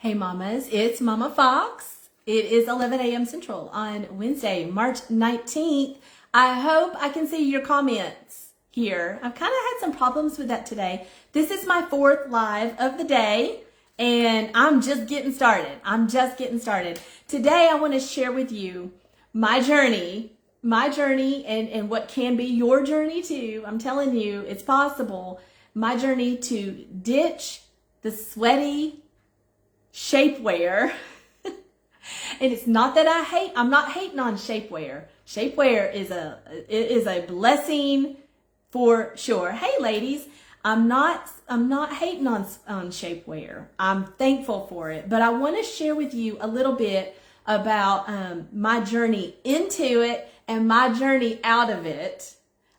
Hey mamas, it's Mama Fox. It is 11 a.m. Central on Wednesday, March 19th. I hope I can see your comments here. I've kind of had some problems with that today. This is my fourth live of the day and I'm just getting started. Today I want to share with you my journey and what can be your journey too. I'm telling you, it's possible. My journey to ditch the sweaty shapewear. And it's not that I'm not hating on shapewear. Shapewear is a blessing for sure. Hey ladies, I'm not hating on shapewear. I'm thankful for it, but I want to share with you a little bit about my journey into it and my journey out of it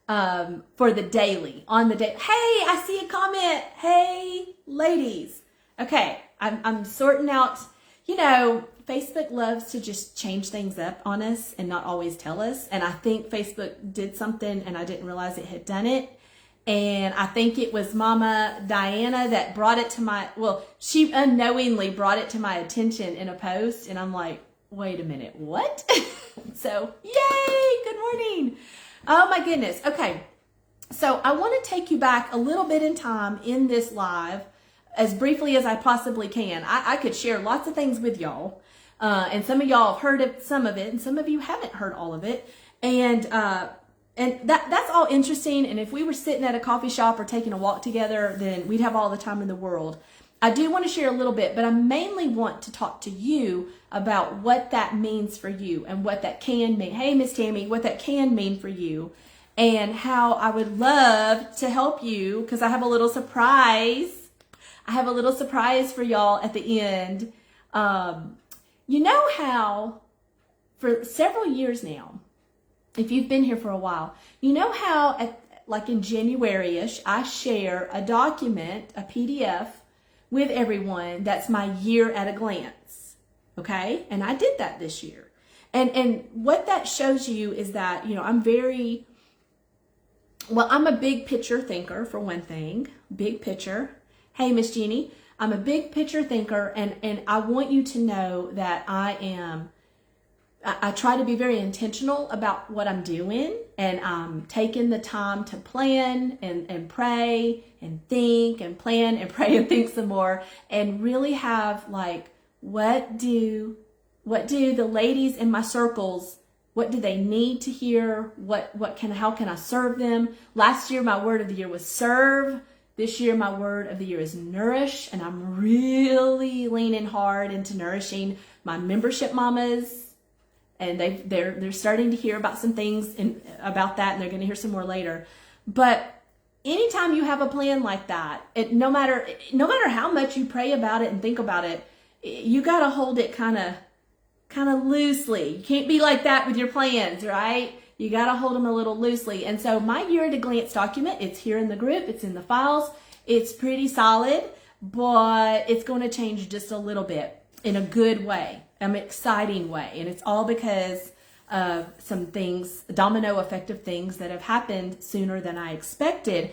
for the daily, on the day. Hey, I see a comment. Hey ladies. Okay, I'm sorting out, Facebook loves to just change things up on us and not always tell us. And I think Facebook did something and I didn't realize it had done it. And I think it was Mama Diana that brought it to she unknowingly brought it to my attention in a post. And I'm like, wait a minute, what? So, yay, good morning. Oh my goodness. Okay, so I want to take you back a little bit in time in this live, as briefly as I possibly can. I could share lots of things with y'all. And some of y'all have heard some of it, and some of you haven't heard all of it. And that's all interesting. And if we were sitting at a coffee shop or taking a walk together, then we'd have all the time in the world. I do want to share a little bit, but I mainly want to talk to you about what that means for you and what that can mean. Hey, Miss Tammy, what that can mean for you and how I would love to help you, because I have a little surprise. I have a little surprise for y'all at the end. You know how for several years now, if you've been here for a while, you know how like in January-ish, I share a document, a PDF with everyone that's my year at a glance. Okay? And I did that this year. And what that shows you is that, I'm a big picture thinker for one thing, big picture. Hey, Miss Jeannie, I'm a big picture thinker, and I want you to know that I try to be very intentional about what I'm doing, and I'm taking the time to plan and pray and think and plan and pray and think some more, and really have what do the ladies in my circles, what do they need to hear? How can I serve them? Last year, my word of the year was serve. This year, my word of the year is nourish, and I'm really leaning hard into nourishing my membership mamas, and they're starting to hear about some things about that, and they're going to hear some more later. But anytime you have a plan like that, no matter how much you pray about it and think about it, you got to hold it kind of loosely. You can't be like that with your plans, right? You got to hold them a little loosely. And so my year at a glance document, it's here in the group, it's in the files. It's pretty solid, but it's going to change just a little bit in a good way, an exciting way. And it's all because of some things, domino effect of things that have happened sooner than I expected.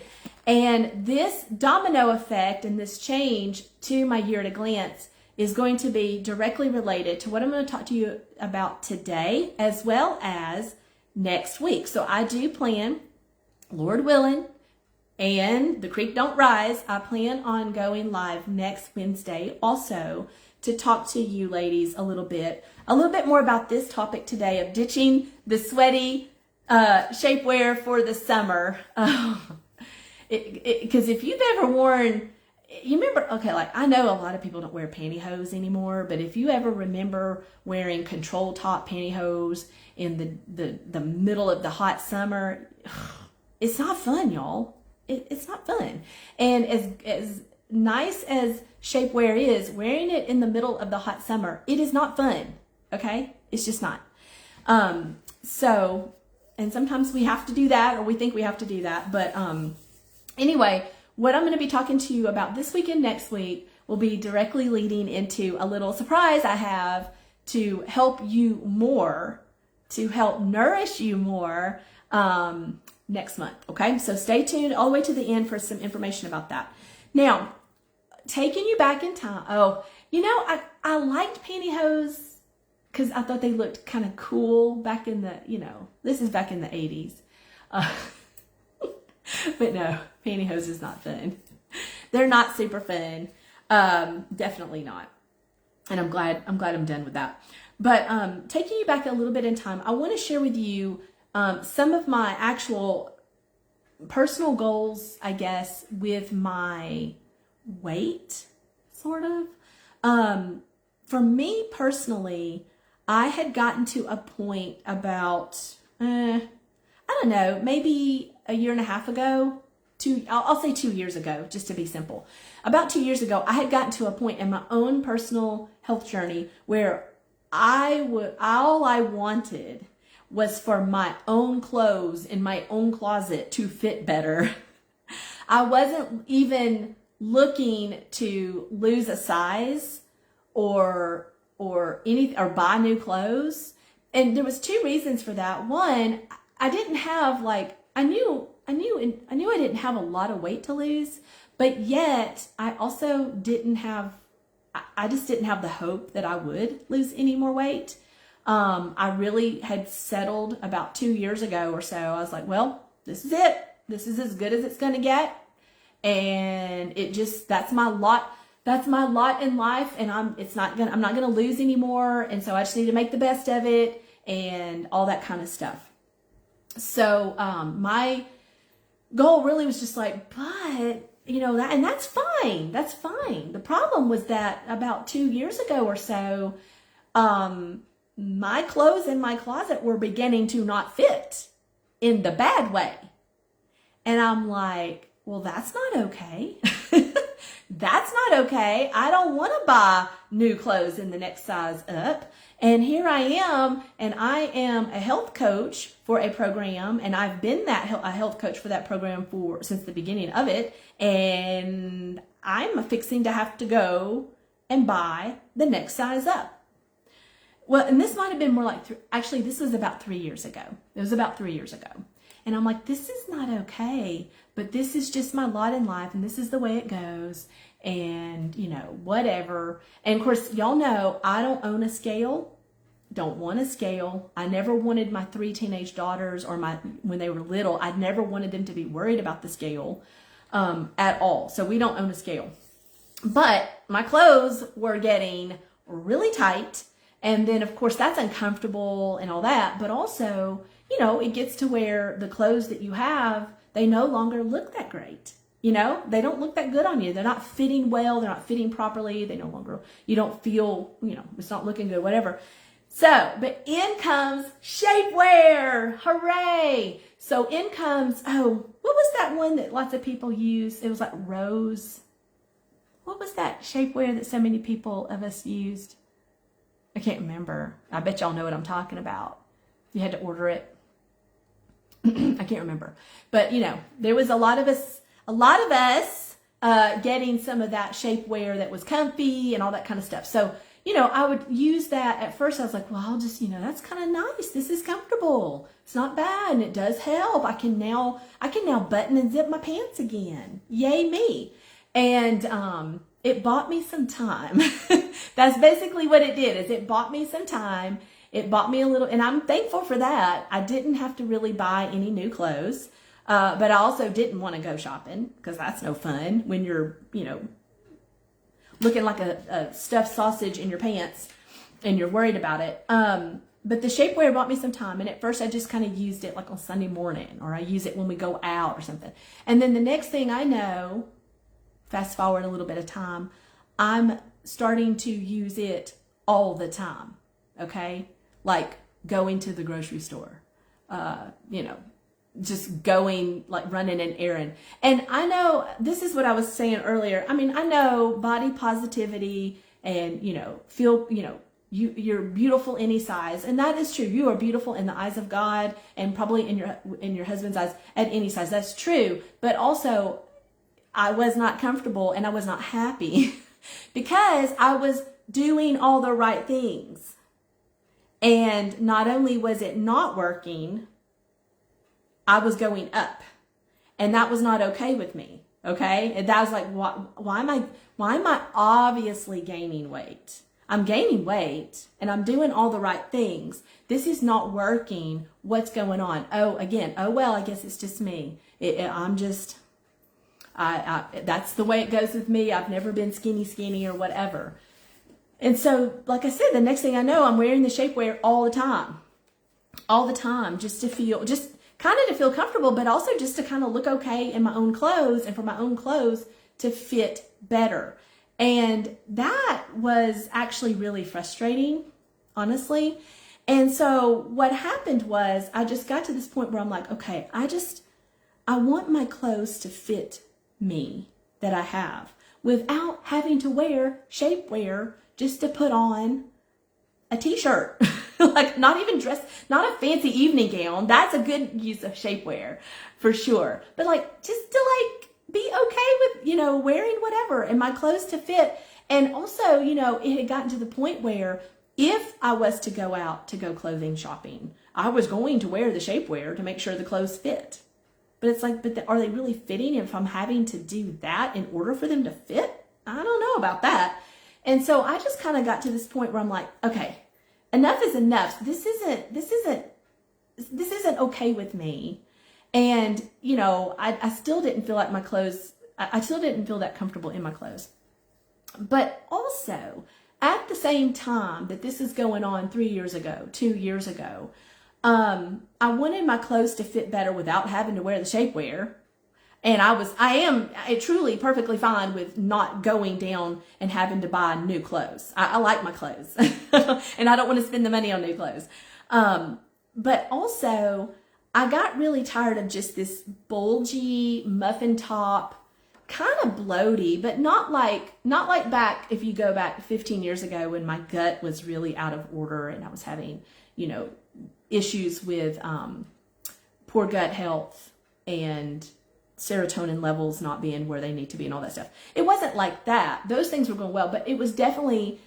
And this domino effect and this change to my year at a glance is going to be directly related to what I'm going to talk to you about today, as well as next week. So I do plan, Lord willing, and the creek don't rise, I plan on going live next Wednesday also to talk to you ladies a little bit more about this topic today of ditching the sweaty shapewear for the summer. Because if you've ever worn, you remember, I know a lot of people don't wear pantyhose anymore, but if you ever remember wearing control top pantyhose in the middle of the hot summer, it's not fun, y'all. It's not fun. And as nice as shapewear is, wearing it in the middle of the hot summer, it is not fun. Okay? It's just not. And sometimes we have to do that, or we think we have to do that. But anyway, what I'm going to be talking to you about this week and next week will be directly leading into a little surprise I have to help you more, to help nourish you more next month. Okay, so stay tuned all the way to the end for some information about that. Now, taking you back in time. Oh, I liked pantyhose because I thought they looked kind of cool back in the, this is back in the 80s. But no, pantyhose is not fun. They're not super fun. Definitely not. And I'm glad I'm done with that. But taking you back a little bit in time, I want to share with you some of my actual personal goals, I guess, with my weight, sort of. For me personally, I had gotten to a point about, I don't know, maybe a year and a half ago, I'll say 2 years ago, just to be simple. About 2 years ago, I had gotten to a point in my own personal health journey where all I wanted was for my own clothes in my own closet to fit better. I wasn't even looking to lose a size or buy new clothes. And there was two reasons for that. One, I didn't have I knew I didn't have a lot of weight to lose, but yet I also I just didn't have the hope that I would lose any more weight. I really had settled about 2 years ago or so. I was like, well, this is it. This is as good as it's going to get. And that's my lot. That's my lot in life. And I'm not going to lose anymore. And so I just need to make the best of it and all that kind of stuff. So, my goal really was just and that's fine. That's fine. The problem was that about 2 years ago or so, my clothes in my closet were beginning to not fit in the bad way. And I'm like, well, that's not okay. That's not okay. I don't want to buy new clothes in the next size up. And here I am, and I am a health coach for a program, and I've been a health coach for that program since the beginning of it, and I'm fixing to have to go and buy the next size up. Well, and this might have been more actually, this was about 3 years ago. It was about 3 years ago. And I'm like, this is not okay, but this is just my lot in life, and this is the way it goes, and, whatever. And of course, y'all know I don't own a scale, don't want a scale. I never wanted my 3 teenage daughters when they were little, I never wanted them to be worried about the scale at all. So we don't own a scale. But my clothes were getting really tight. And then, of course, that's uncomfortable and all that. But also, it gets to where the clothes that you have, they no longer look that great. They don't look that good on you. They're not fitting well. They're not fitting properly. You don't feel, it's not looking good, whatever. So, but in comes shapewear. Hooray. So in comes, what was that one that lots of people use? It was like Rose. What was that shapewear that so many of us used? I can't remember. I bet y'all know what I'm talking about. You had to order it. I can't remember. But, there was a lot of us getting some of that shapewear that was comfy and all that kind of stuff. So, I would use that at first. I was like, well, I'll just, that's kind of nice. This is comfortable. It's not bad. And it does help. I can now button and zip my pants again. Yay me. And, it bought me some time. That's basically what it did, is it bought me some time. It bought me a little, and I'm thankful for that. I didn't have to really buy any new clothes. But I also didn't want to go shopping, because that's no fun when you're, looking like a stuffed sausage in your pants and you're worried about it. But the shapewear bought me some time. And at first I just kind of used it like on Sunday morning, or I use it when we go out or something. And then the next thing I know, fast forward a little bit of time, I'm starting to use it all the time. Okay. Like going to the grocery store, just going, like running an errand. And I know this is what I was saying earlier. I mean, I know body positivity and, you're beautiful any size. And that is true. You are beautiful in the eyes of God, and probably in your husband's eyes at any size. That's true. But also, I was not comfortable and I was not happy because I was doing all the right things. And not only was it not working, I was going up, and that was not okay with me. Okay. And that was like, why am I obviously gaining weight? I'm gaining weight and I'm doing all the right things. This is not working. What's going on? Oh, well, I guess it's just me. That's the way it goes with me. I've never been skinny or whatever. And so, like I said, the next thing I know, I'm wearing the shapewear all the time, just kind of to feel comfortable, but also just to kind of look okay in my own clothes and for my own clothes to fit better. And that was actually really frustrating, honestly. And so what happened was I just got to this point where I'm like, okay, I want my clothes to fit me that I have without having to wear shapewear just to put on a t-shirt. Like not even not a fancy evening gown. That's a good use of shapewear for sure. But like just to like be okay with, wearing whatever and my clothes to fit. And also, it had gotten to the point where if I was to go out to go clothing shopping, I was going to wear the shapewear to make sure the clothes fit. But it's like, are they really fitting if I'm having to do that in order for them to fit? I don't know about that. And so I just kind of got to this point where I'm like, okay, enough is enough. This isn't okay with me. And, I still didn't feel like my clothes, I still didn't feel that comfortable in my clothes. But also, at the same time that this is going on 3 years ago, 2 years ago, I wanted my clothes to fit better without having to wear the shapewear. And I am truly perfectly fine with not going down and having to buy new clothes. I like my clothes and I don't want to spend the money on new clothes. But also I got really tired of just this bulgy muffin top, kind of bloaty, but not like back, if you go back 15 years ago when my gut was really out of order and I was having, issues with poor gut health and serotonin levels not being where they need to be and all that stuff. It wasn't like that. Those things were going well, but it was definitely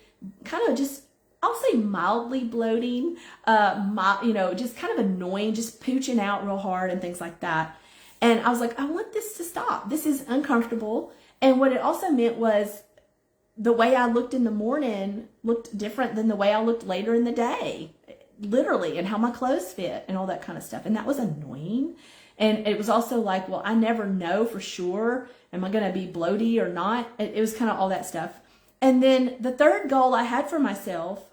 kind of just, I'll say mildly bloating, just kind of annoying, just pooching out real hard and things like that. And I was like, I want this to stop. This is uncomfortable. And what it also meant was the way I looked in the morning looked different than the way I looked later in the day, literally, and how my clothes fit and all that kind of stuff. And that was annoying. And it was also like, well, I never know for sure. Am I going to be bloaty or not? It was kind of all that stuff. And then the third goal I had for myself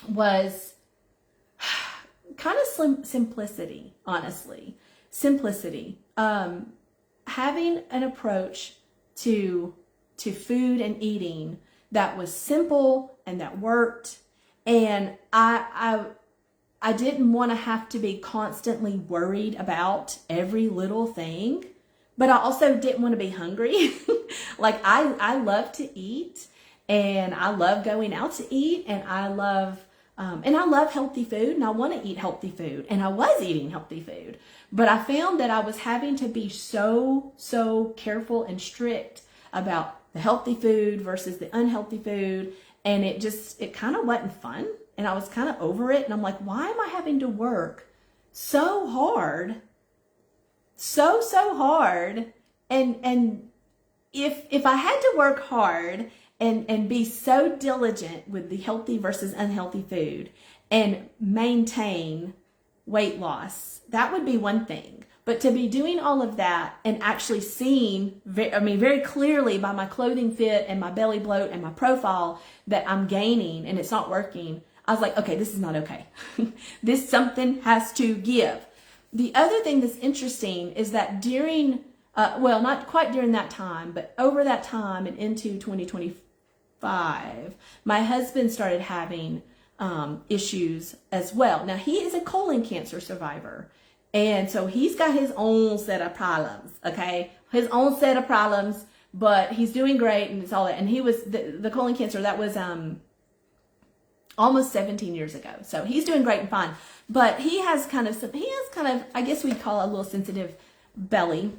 was kind of simplicity, honestly. Simplicity. Having an approach to food and eating that was simple and that worked. And I didn't want to have to be constantly worried about every little thing, but I also didn't want to be hungry. Like I love to eat and I love going out to eat and I love healthy food and I want to eat healthy food and I was eating healthy food, but I found that I was having to be so careful and strict about the healthy food versus the unhealthy food. And it kind of wasn't fun. And I was kind of over it. And I'm like, why am I having to work so hard? So hard. And if I had to work hard and be so diligent with the healthy versus unhealthy food and maintain weight loss, that would be one thing. But to be doing all of that and actually seeing, very clearly by my clothing fit and my belly bloat and my profile that I'm gaining and it's not working, I was like, okay, this is not okay. Something has to give. The other thing that's interesting is that during, not quite during that time, but over that time and into 2025, my husband started having issues as well. Now, he is a colon cancer survivor. And so he's got his own set of problems, okay? His own set of problems, but he's doing great and it's all that. And he was, the colon cancer, that was almost 17 years ago. So he's doing great and fine. But he has kind of, I guess we'd call a little sensitive belly.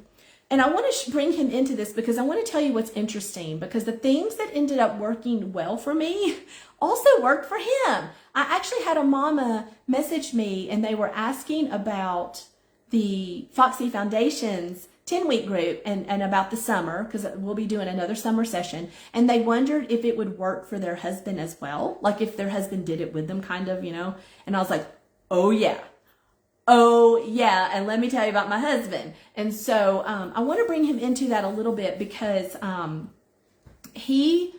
And I want to bring him into this because I want to tell you what's interesting, because the things that ended up working well for me also worked for him. I actually had a mama message me and they were asking about the Foxy Foundation's 10-week group and about the summer, because we'll be doing another summer session. And they wondered if it would work for their husband as well. Like if their husband did it with them kind of, you know. And I was like, oh yeah. Oh yeah. And let me tell you about my husband. And so I want to bring him into that a little bit because he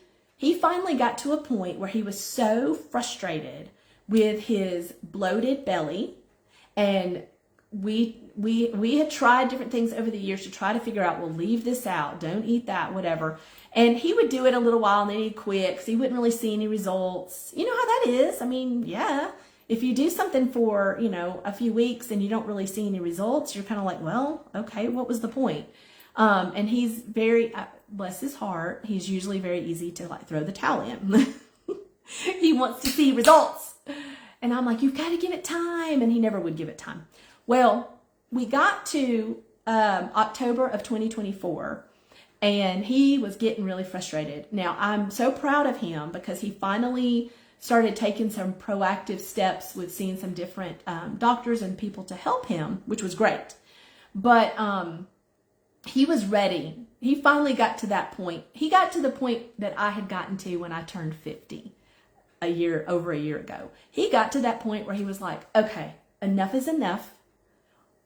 finally got to a point where he was so frustrated with his bloated belly, and we had tried different things over the years to try to figure out, well, leave this out, don't eat that, whatever. And he would do it a little while and then he'd quit because he wouldn't really see any results. You know how that is. I mean, yeah, if you do something for, you know, a few weeks and you don't really see any results, you're kind of like, well, okay, what was the point? And he's very, bless his heart, he's usually very easy to like throw the towel in. He wants to see results. And I'm like, you've got to give it time. And he never would give it time. Well, we got to October of 2024 and he was getting really frustrated. Now, I'm so proud of him because he finally started taking some proactive steps with seeing some different doctors and people to help him, which was great. But he was ready. He finally got to that point. He got to the point that I had gotten to when I turned 50 over a year ago. He got to that point where he was like, okay, enough is enough.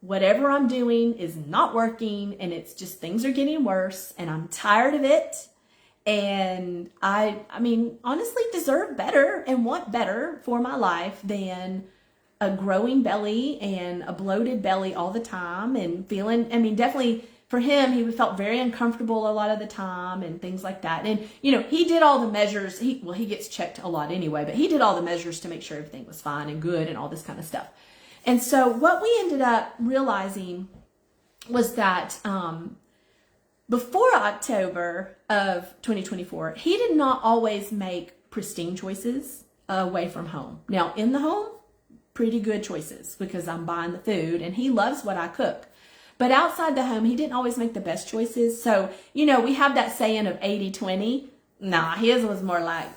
Whatever I'm doing is not working and it's just things are getting worse and I'm tired of it. And I mean, honestly deserve better and want better for my life than a growing belly and a bloated belly all the time and feeling, I mean, definitely for him, he felt very uncomfortable a lot of the time and things like that. And, you know, he did all the measures. He gets checked a lot anyway, but he did all the measures to make sure everything was fine and good and all this kind of stuff. And so what we ended up realizing was that before October of 2024, he did not always make pristine choices away from home. Now, in the home, pretty good choices because I'm buying the food and he loves what I cook. But outside the home, he didn't always make the best choices. So, you know, we have that saying of 80-20. Nah, his was more like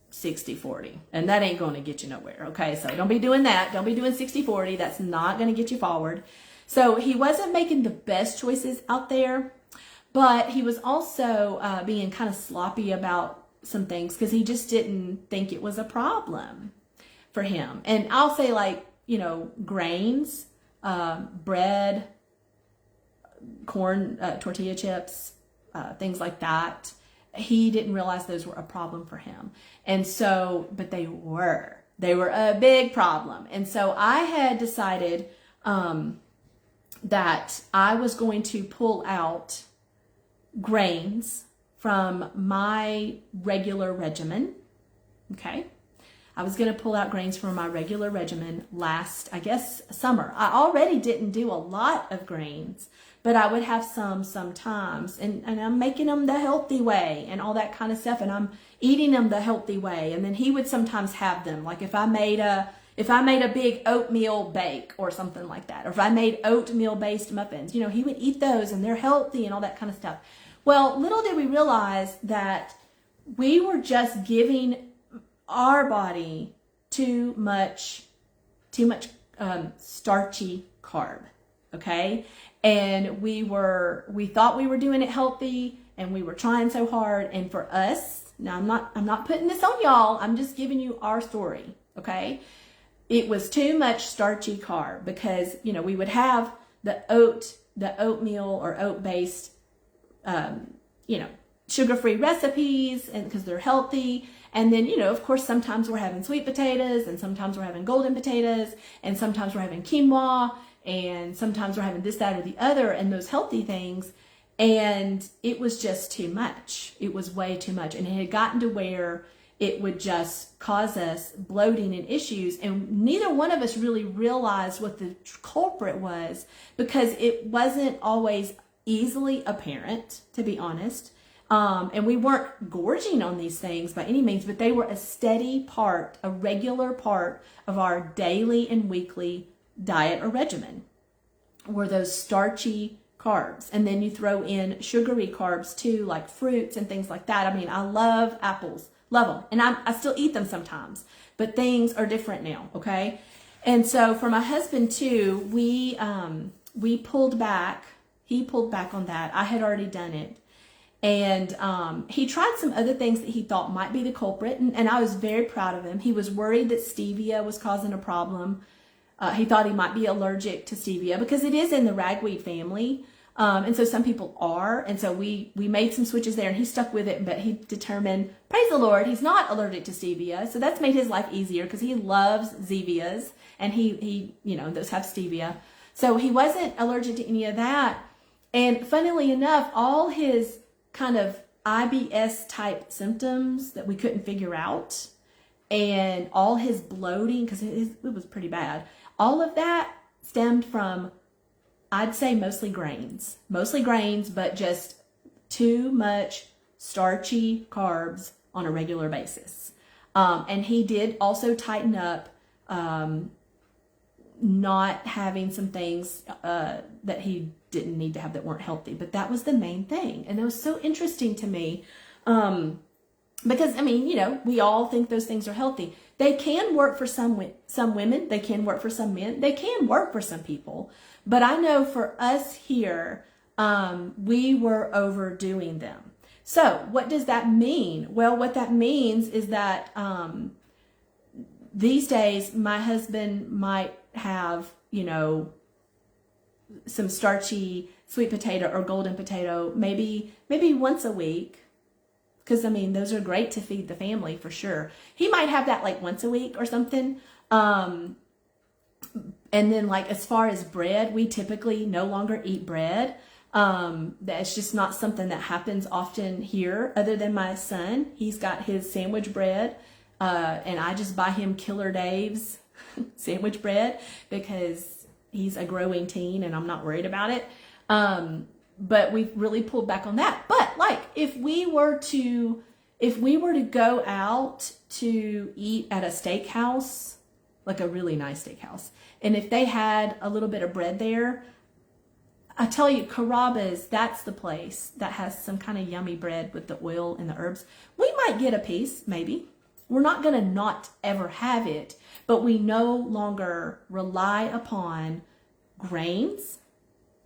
60-40. And that ain't going to get you nowhere. Okay, so don't be doing that. Don't be doing 60-40. That's not going to get you forward. So he wasn't making the best choices out there. But he was also being kind of sloppy about some things because he just didn't think it was a problem for him. And I'll say like, you know, grains, bread, corn, tortilla chips, things like that. He didn't realize those were a problem for him. And so, but they were a big problem. And so I had decided that I was going to pull out grains from my regular regimen. Okay. I was going to pull out grains from my regular regimen last, I guess, summer. I already didn't do a lot of grains, but I would have some sometimes. And I'm making them the healthy way and all that kind of stuff. And I'm eating them the healthy way. And then he would sometimes have them. Like if I made a big oatmeal bake or something like that, or if I made oatmeal based muffins, you know, he would eat those and they're healthy and all that kind of stuff. Well, little did we realize that we were just giving our body too much starchy carb. Okay. And we thought we were doing it healthy and we were trying so hard. And for us, now I'm not putting this on y'all. I'm just giving you our story. Okay. It was too much starchy carb because, you know, we would have the oatmeal or oat based, you know, sugar-free recipes and because they're healthy. And then, you know, of course, sometimes we're having sweet potatoes and sometimes we're having golden potatoes and sometimes we're having quinoa and sometimes we're having this, that, or the other and those healthy things. And it was just too much. It was way too much. And it had gotten to where it would just cause us bloating and issues. And neither one of us really realized what the culprit was because it wasn't always easily apparent, to be honest. And we weren't gorging on these things by any means, but they were a steady part, a regular part of our daily and weekly diet or regimen were those starchy carbs. And then you throw in sugary carbs too, like fruits and things like that. I mean, I love apples, love them. And I still eat them sometimes, but things are different now. Okay. And so for my husband too, we pulled back He pulled back on that. I had already done it. And he tried some other things that he thought might be the culprit, and I was very proud of him. He was worried that stevia was causing a problem. He thought he might be allergic to stevia because it is in the ragweed family. And so some people are. And so we made some switches there, and he stuck with it, but he determined, praise the Lord, he's not allergic to stevia. So that's made his life easier because he loves Zevias, and he those have stevia. So he wasn't allergic to any of that. And funnily enough, all his kind of IBS type symptoms that we couldn't figure out, and all his bloating, because it was pretty bad, all of that stemmed from, I'd say, mostly grains, but just too much starchy carbs on a regular basis. And he did also tighten up, not having some things that he didn't need to have that weren't healthy, but that was the main thing. And it was so interesting to me, because we all think those things are healthy. They can work for some women, they can work for some men, they can work for some people, but I know for us here, we were overdoing them. So what does that mean? Well, what that means is that these days my husband might have, some starchy sweet potato or golden potato, maybe once a week. Because, those are great to feed the family for sure. He might have that like once a week or something. And then like as far as bread, we typically no longer eat bread. That's just not something that happens often here other than my son. He's got his sandwich bread. And I just buy him Killer Dave's sandwich bread because he's a growing teen and I'm not worried about it. But we've really pulled back on that. But like if we were to go out to eat at a steakhouse, like a really nice steakhouse, and if they had a little bit of bread there, I tell you, Carrabba's, that's the place that has some kind of yummy bread with the oil and the herbs. We might get a piece, maybe. We're not going to not ever have it, but we no longer rely upon grains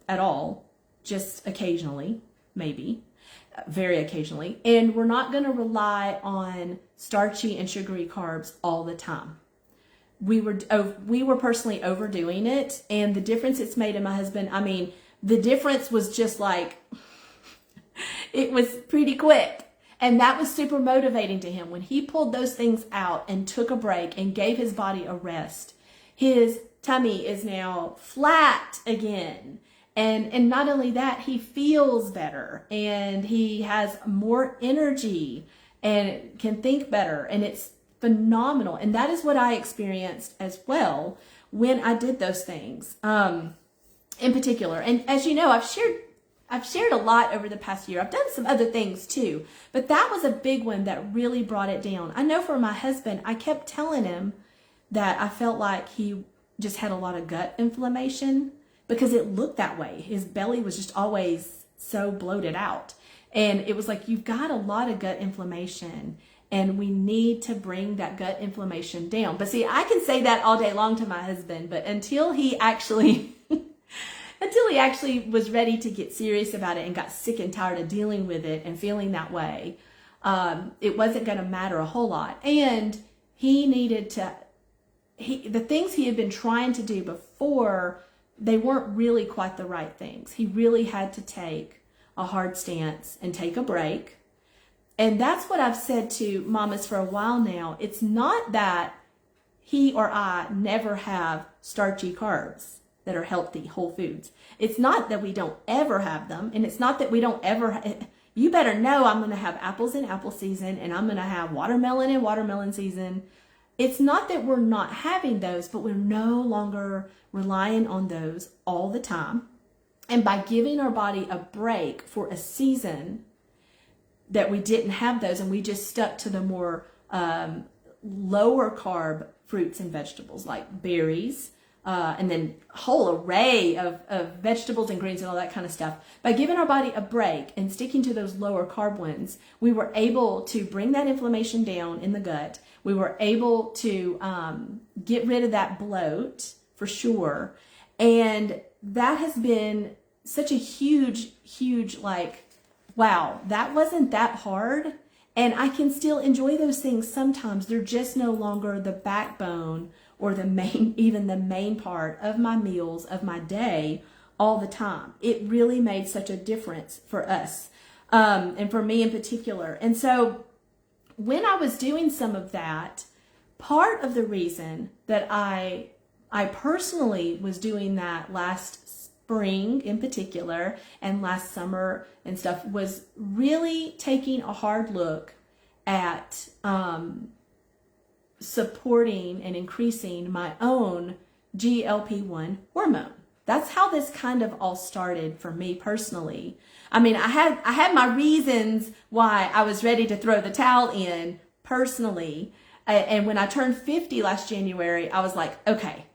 at all, just occasionally, maybe, very occasionally. And we're not going to rely on starchy and sugary carbs all the time. We were personally overdoing it, and the difference it's made in my husband, the difference was just like, it was pretty quick. And that was super motivating to him. When he pulled those things out and took a break and gave his body a rest, his tummy is now flat again. And not only that, he feels better and he has more energy and can think better. And it's phenomenal. And that is what I experienced as well when I did those things in particular. And as you know, I've shared a lot over the past year. I've done some other things too, but that was a big one that really brought it down. I know for my husband, I kept telling him that I felt like he just had a lot of gut inflammation because it looked that way. His belly was just always so bloated out. And it was like, you've got a lot of gut inflammation and we need to bring that gut inflammation down. But see, I can say that all day long to my husband, but until he actually was ready to get serious about it and got sick and tired of dealing with it and feeling that way, it wasn't going to matter a whole lot. And he needed to, the things he had been trying to do before, they weren't really quite the right things. He really had to take a hard stance and take a break. And that's what I've said to mamas for a while now. It's not that he or I never have starchy carbs that are healthy, whole foods. It's not that we don't ever have them, and it's not that we don't ever, you better know I'm going to have apples in apple season, and I'm going to have watermelon in watermelon season. It's not that we're not having those, but we're no longer relying on those all the time. And by giving our body a break for a season that we didn't have those, and we just stuck to the more lower carb fruits and vegetables like berries, and then a whole array of vegetables and greens and all that kind of stuff. By giving our body a break and sticking to those lower carb ones, we were able to bring that inflammation down in the gut. We were able to get rid of that bloat for sure. And that has been such a huge like, wow, that wasn't that hard. And I can still enjoy those things sometimes. They're just no longer the backbone or the main, even the main part of my meals, of my day all the time. It really made such a difference for us, and for me in particular. And so when I was doing some of that, part of the reason that I personally was doing that last spring in particular and last summer and stuff was really taking a hard look at supporting and increasing my own GLP-1 hormone. That's how this kind of all started for me personally. I mean, I had my reasons why I was ready to throw the towel in personally. And when I turned 50 last January, I was like, okay,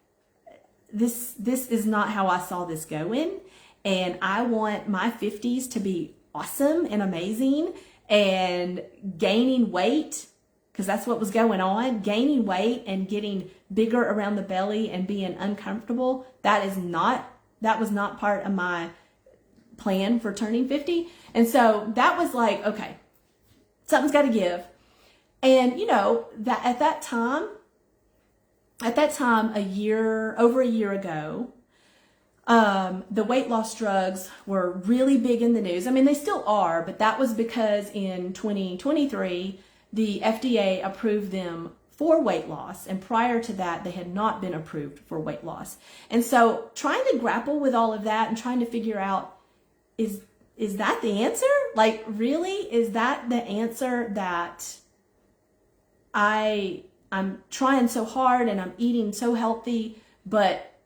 this is not how I saw this going. And I want my 50s to be awesome and amazing, and gaining weight, because that's what was going on, gaining weight and getting bigger around the belly and being uncomfortable. That was not part of my plan for turning 50. And so that was like, okay, something's got to give. And you know, that at that time, over a year ago, the weight loss drugs were really big in the news. I mean, they still are, but that was because in 2023, the FDA approved them for weight loss. And prior to that, they had not been approved for weight loss. And so trying to grapple with all of that and trying to figure out, is that the answer? Like, really? Is that the answer that I'm trying so hard and I'm eating so healthy, but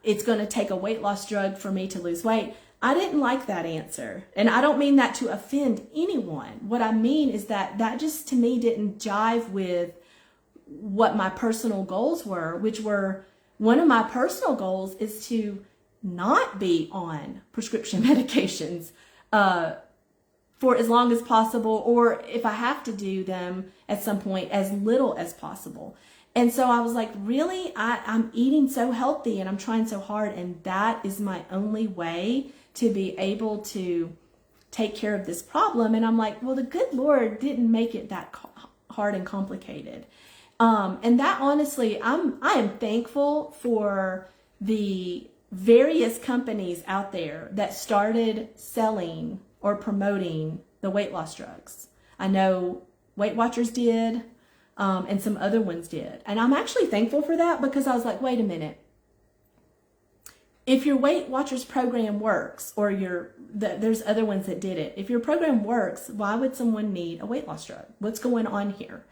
it's going to take a weight loss drug for me to lose weight? I didn't like that answer. And I don't mean that to offend anyone. What I mean is that just to me didn't jive with what my personal goals were, which were, one of my personal goals is to not be on prescription medications for as long as possible, or if I have to do them at some point, as little as possible. And so I was like, really, I'm eating so healthy and I'm trying so hard, and that is my only way to be able to take care of this problem. And I'm like, well, the good Lord didn't make it that hard and complicated. And that, honestly, I am thankful for the various companies out there that started selling or promoting the weight loss drugs. I know Weight Watchers did, and some other ones did. And I'm actually thankful for that, because I was like, wait a minute. If your Weight Watchers program works, or there's other ones that did it. If your program works, why would someone need a weight loss drug? What's going on here?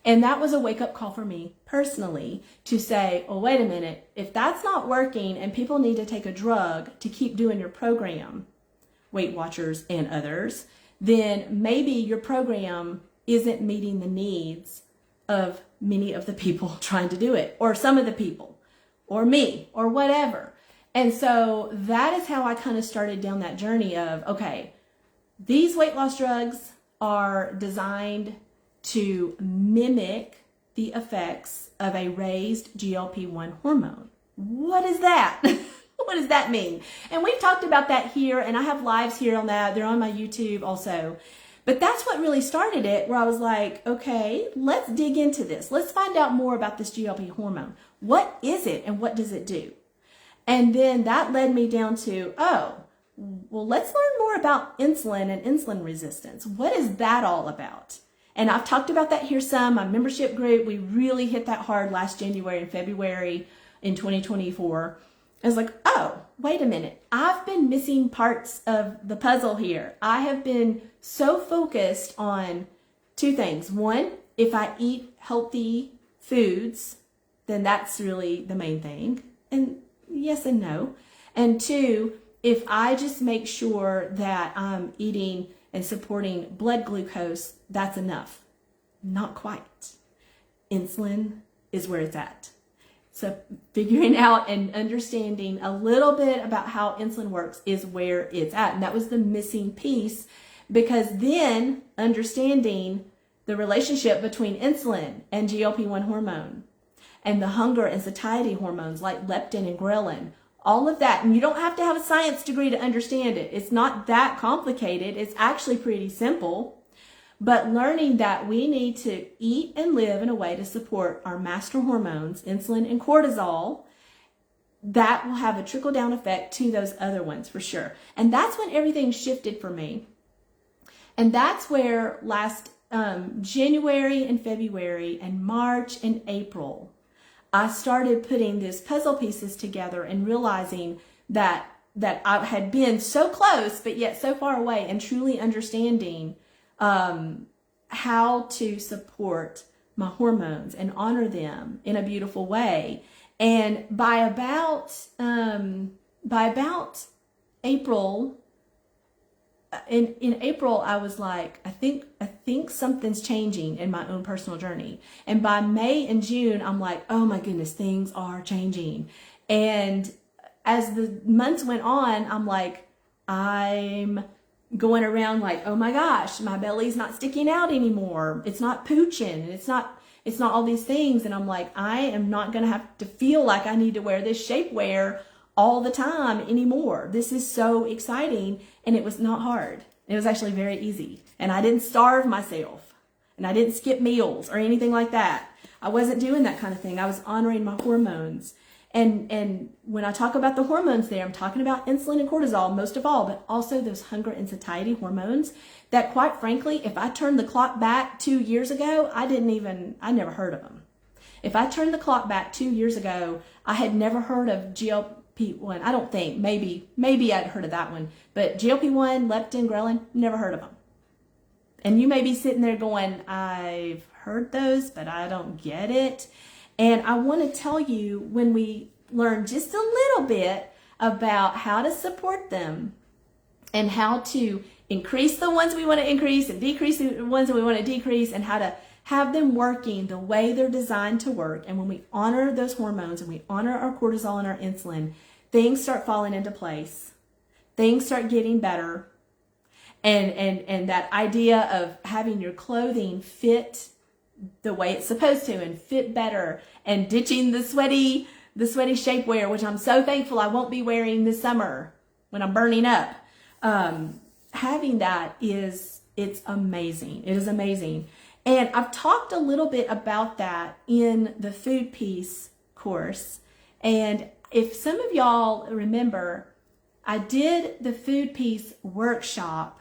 And that was a wake-up call for me personally to say, oh, wait a minute. If that's not working and people need to take a drug to keep doing your program, Weight Watchers and others, then maybe your program isn't meeting the needs of many of the people trying to do it, or some of the people, or me, or whatever. And so that is how I kind of started down that journey of, okay, these weight loss drugs are designed to mimic the effects of a raised GLP-1 hormone. What is that? What does that mean? And we've talked about that here, and I have lives here on that. They're on my YouTube also. But that's what really started it, where I was like, okay, let's dig into this. Let's find out more about this GLP hormone. What is it and what does it do? And then that led me down to, oh, well, let's learn more about insulin and insulin resistance. What is that all about? And I've talked about that here some. My membership group, we really hit that hard last January and February in 2024. I was like, oh, wait a minute. I've been missing parts of the puzzle here. I have been so focused on two things. One, if I eat healthy foods, then that's really the main thing. And yes and no. And two, if I just make sure that I'm eating and supporting blood glucose, that's enough. Not quite. Insulin is where it's at. So figuring out and understanding a little bit about how insulin works is where it's at. And that was the missing piece, because then understanding the relationship between insulin and GLP-1 hormone and the hunger and satiety hormones like leptin and ghrelin, all of that. And you don't have to have a science degree to understand it. It's not that complicated. It's actually pretty simple. But learning that we need to eat and live in a way to support our master hormones, insulin and cortisol, that will have a trickle-down effect to those other ones for sure. And that's when everything shifted for me. And that's where last January and February and March and April, I started putting these puzzle pieces together and realizing that I had been so close, but yet so far away, and truly understanding how to support my hormones and honor them in a beautiful way. And by about April, in April, I was like, I think something's changing in my own personal journey. And by May and June, I'm like, oh my goodness, things are changing. And as the months went on, I'm like, I'm going around like, oh my gosh, my belly's not sticking out anymore. It's not pooching. And it's not all these things. And I'm like, I am not going to have to feel like I need to wear this shapewear all the time anymore. This is so exciting. And it was not hard. It was actually very easy. And I didn't starve myself. And I didn't skip meals or anything like that. I wasn't doing that kind of thing. I was honoring my hormones. And when I talk about the hormones there, I'm talking about insulin and cortisol most of all, but also those hunger and satiety hormones that, quite frankly, if I turned the clock back 2 years ago, I never heard of them. If I turned the clock back 2 years ago, I had never heard of GLP-1. I don't think, maybe I'd heard of that one, but GLP-1, leptin, ghrelin, never heard of them. And you may be sitting there going, I've heard those, but I don't get it. And I want to tell you, when we learn just a little bit about how to support them and how to increase the ones we want to increase and decrease the ones that we want to decrease, and how to have them working the way they're designed to work. And when we honor those hormones and we honor our cortisol and our insulin, things start falling into place. Things start getting better. And that idea of having your clothing fit the way it's supposed to and fit better, and ditching the sweaty shapewear, which I'm so thankful I won't be wearing this summer when I'm burning up. Having that it's amazing. It is amazing. And I've talked a little bit about that in the food piece course. And if some of y'all remember, I did the food piece workshop.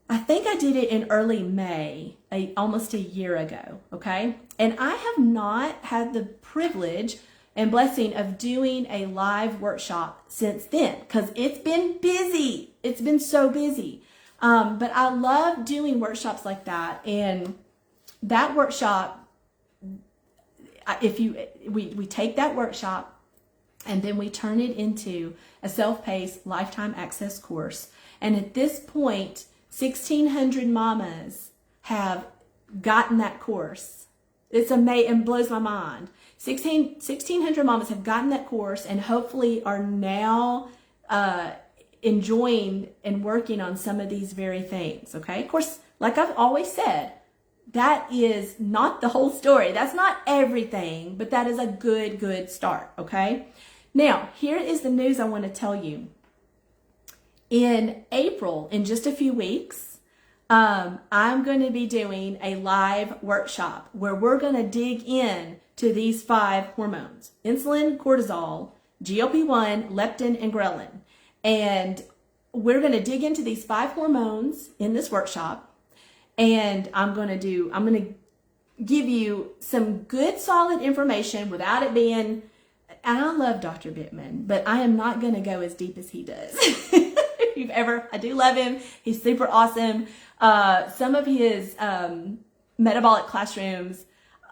I think I did it in early May, almost a year ago, okay? And I have not had the privilege and blessing of doing a live workshop since then, because it's been busy. It's been so busy. But I love doing workshops like that. And that workshop, we take that workshop and then we turn it into a self-paced lifetime access course. And at this point, 1,600 mamas have gotten that course. It's amazing and blows my mind. 1,600 mamas have gotten that course and hopefully are now enjoying and working on some of these very things, okay? Of course, like I've always said, that is not the whole story. That's not everything, but that is a good start, okay? Now, here is the news I want to tell you. In April, in just a few weeks, I'm going to be doing a live workshop where we're going to dig in to these 5 hormones: insulin, cortisol, GLP-1, leptin, and ghrelin. And we're going to dig into these 5 hormones in this workshop. And I'm going to give you some good, solid information without it being, and I love Dr. Bittman, but I am not going to go as deep as he does. I do love him. He's super awesome. Some of his metabolic classrooms,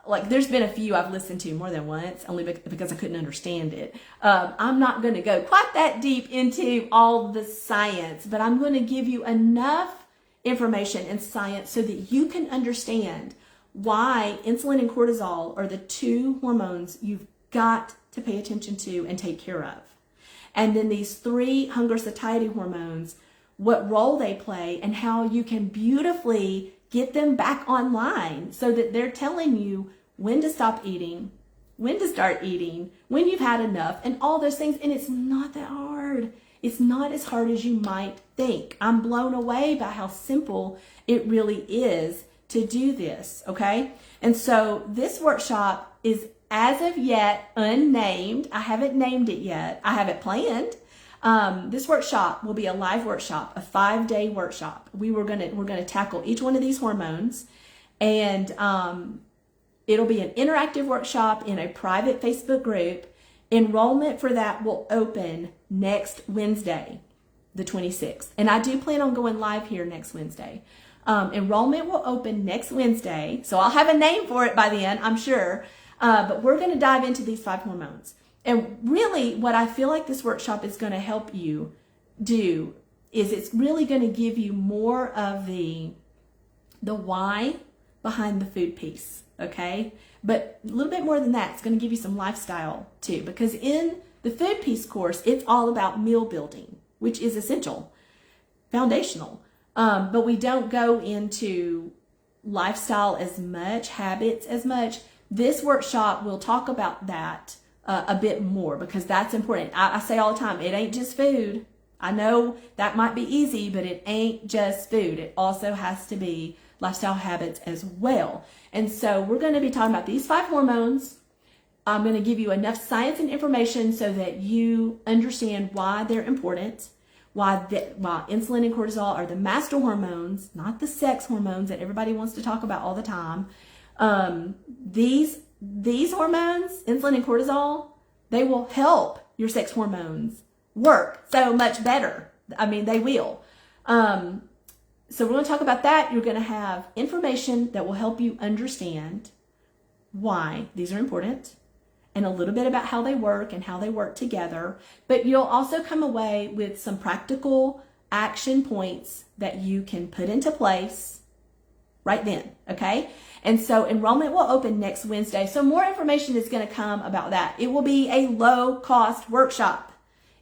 like there's been a few I've listened to more than once, only because I couldn't understand it. I'm not going to go quite that deep into all the science, but I'm going to give you enough information and science so that you can understand why insulin and cortisol are the 2 hormones you've got to pay attention to and take care of. And then these 3 hunger satiety hormones, what role they play and how you can beautifully get them back online so that they're telling you when to stop eating, when to start eating, when you've had enough, and all those things. And it's not that hard. It's not as hard as you might think. I'm blown away by how simple it really is to do this, okay? And so this workshop is, as of yet, unnamed. I haven't named it yet. I have it planned. This workshop will be a live workshop, a 5-day workshop. We're gonna tackle each one of these hormones, and it'll be an interactive workshop in a private Facebook group. Enrollment for that will open next Wednesday, the 26th. And I do plan on going live here next Wednesday. Enrollment will open next Wednesday. So I'll have a name for it by then, I'm sure. But we're going to dive into these 5 hormones. And really what I feel like this workshop is going to help you do is it's really going to give you more of the why behind the food piece. Okay, but a little bit more than that, it's going to give you some lifestyle too, because in the food piece course, it's all about meal building, which is essential, foundational. But we don't go into lifestyle as much, habits as much. This workshop will talk about that a bit more, because that's important. I say all the time, it ain't just food. I know that might be easy, but it ain't just food. It also has to be lifestyle habits as well. And so we're going to be talking about these 5 hormones. I'm going to give you enough science and information so that you understand why they're important, why insulin and cortisol are the master hormones, not the sex hormones that everybody wants to talk about all the time. These hormones, insulin and cortisol, they will help your sex hormones work so much better. I mean, they will. So we're going to talk about that. You're going to have information that will help you understand why these are important, and a little bit about how they work and how they work together. But you'll also come away with some practical action points that you can put into place right then, okay? And so enrollment will open next Wednesday. So more information is going to come about that. It will be a low-cost workshop.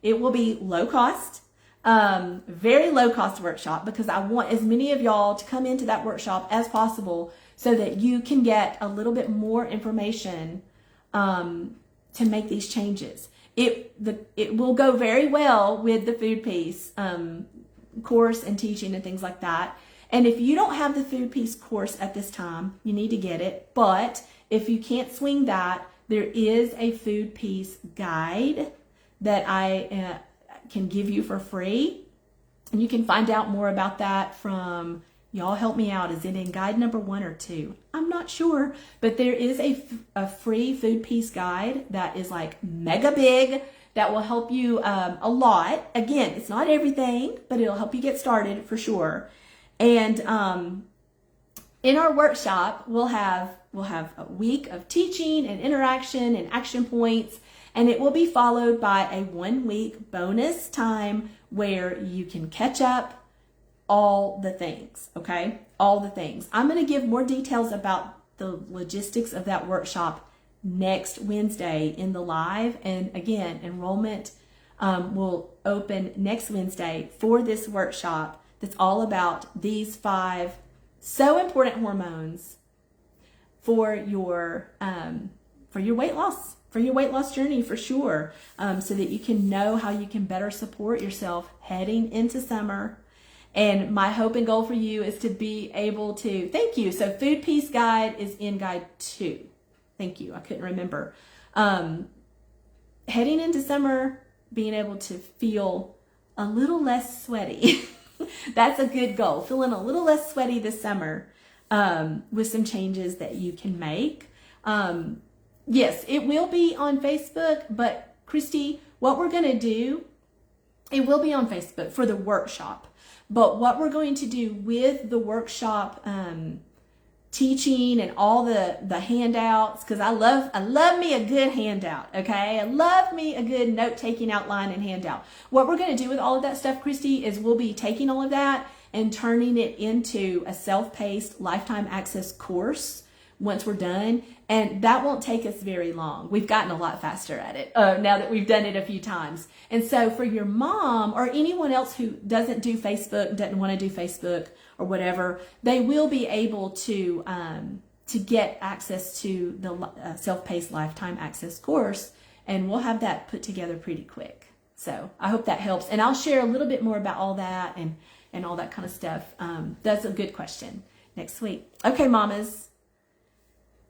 It will be low cost. Very low cost workshop, because I want as many of y'all to come into that workshop as possible so that you can get a little bit more information to make these changes. It will go very well with the food piece course and teaching and things like that. And if you don't have the food piece course at this time, you need to get it. But if you can't swing that, there is a food piece guide that I can give you for free, and you can find out more about that from, y'all help me out, is it in guide number 1 or 2? I'm not sure, but there is a free food piece guide that is like mega big, that will help you a lot. Again, it's not everything, but it'll help you get started for sure. And in our workshop, we'll have a week of teaching and interaction and action points. And it will be followed by a 1-week bonus time where you can catch up all the things, okay? All the things. I'm going to give more details about the logistics of that workshop next Wednesday in the live. And again, enrollment will open next Wednesday for this workshop that's all about these 5 so important hormones for your weight loss. For your weight loss journey, for sure, so that you can know how you can better support yourself heading into summer. And my hope and goal for you is to be able to, thank you. So food piece guide is in guide 2. Thank you. I couldn't remember. Heading into summer, being able to feel a little less sweaty. That's a good goal. Feeling a little less sweaty this summer with some changes that you can make. Yes, it will be on Facebook, but Christy, what we're going to do, it will be on Facebook for the workshop. But what we're going to do with the workshop teaching and all the handouts, because I love me a good handout, okay? I love me a good note-taking outline and handout. What we're going to do with all of that stuff, Christy, is we'll be taking all of that and turning it into a self-paced lifetime access course once we're done. And that won't take us very long. We've gotten a lot faster at it now that we've done it a few times. And so for your mom or anyone else who doesn't do Facebook, doesn't want to do Facebook or whatever, they will be able to to get access to the self-paced lifetime access course, and we'll have that put together pretty quick. So I hope that helps, and I'll share a little bit more about all that and all that kind of stuff. That's a good question next week. Okay, mamas,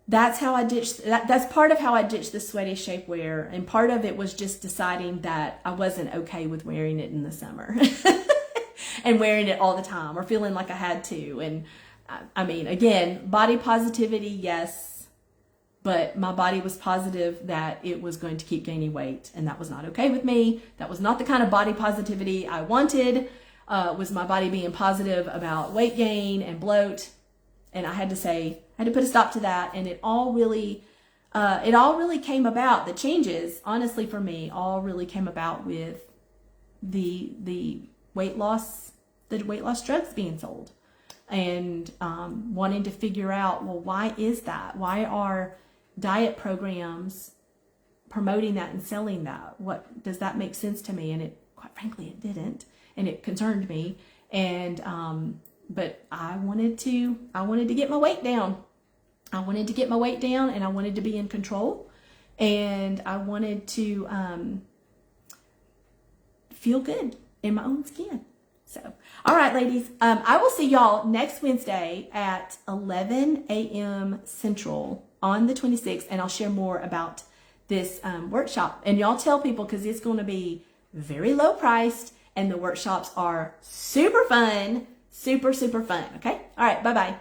that's how I ditched that's part of how I ditched the sweaty shapewear, and part of it was just deciding that I wasn't okay with wearing it in the summer and wearing it all the time or feeling like I had to. And I mean, again, body positivity, yes, but my body was positive that it was going to keep gaining weight, and that was not okay with me. That was not the kind of body positivity I wanted. Was my body being positive about weight gain and bloat, and I had to put a stop to that. And it all really came about. The changes, honestly, for me, all really came about with the weight loss drugs being sold. And wanting to figure out, well, why is that? Why are diet programs promoting that and selling that? What does that make sense to me? And it, quite frankly, it didn't, and it concerned me. And but I wanted to get my weight down. I wanted to get my weight down, and I wanted to be in control, and I wanted to feel good in my own skin. So, all right, ladies, I will see y'all next Wednesday at 11 a.m. Central on the 26th, and I'll share more about this workshop. And y'all tell people, because it's going to be very low priced, and the workshops are super fun, super, super fun. Okay? All right, bye-bye.